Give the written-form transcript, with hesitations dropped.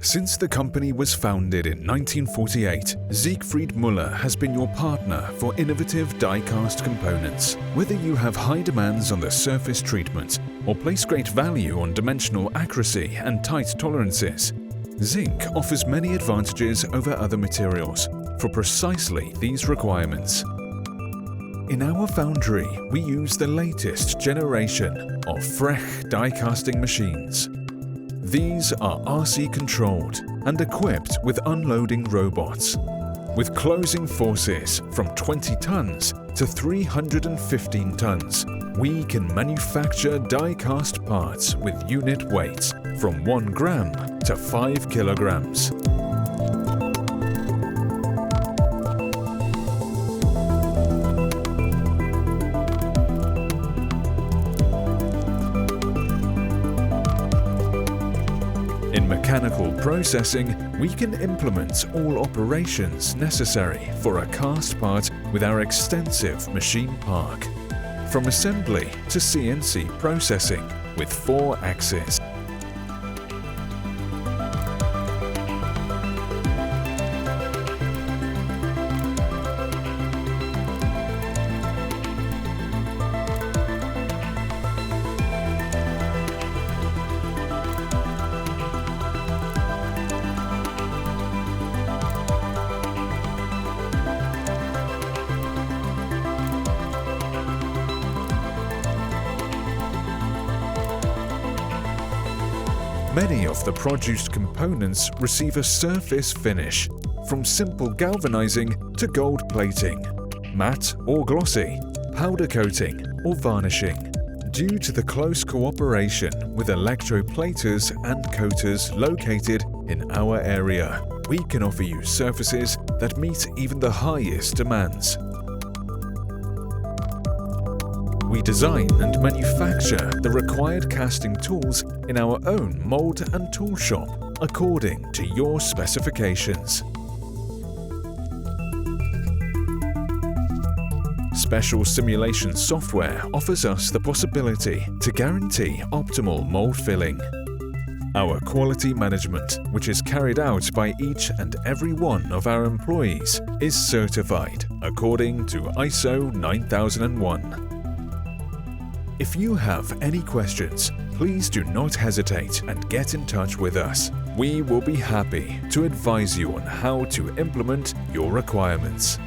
Since the company was founded in 1948, Siegfried Müller has been your partner for innovative die-cast components. Whether you have high demands on the surface treatment or place great value on dimensional accuracy and tight tolerances, zinc offers many advantages over other materials for precisely these requirements. In our foundry, we use the latest generation of Frech die-casting machines. These are RC-controlled and equipped with unloading robots. With closing forces from 20 tons to 315 tons, we can manufacture die-cast parts with unit weights from 1 gram to 5 kilograms. In mechanical processing, we can implement all operations necessary for a cast part with our extensive machine park, from assembly to CNC processing with 4 axes. Many of the produced components receive a surface finish, from simple galvanizing to gold plating, matte or glossy, powder coating or varnishing. Due to the close cooperation with electroplaters and coaters located in our area, we can offer you surfaces that meet even the highest demands. We design and manufacture the required casting tools in our own mold and tool shop according to your specifications. Special simulation software offers us the possibility to guarantee optimal mold filling. Our quality management, which is carried out by each and every one of our employees, is certified according to ISO 9001. If you have any questions, please do not hesitate and get in touch with us. We will be happy to advise you on how to implement your requirements.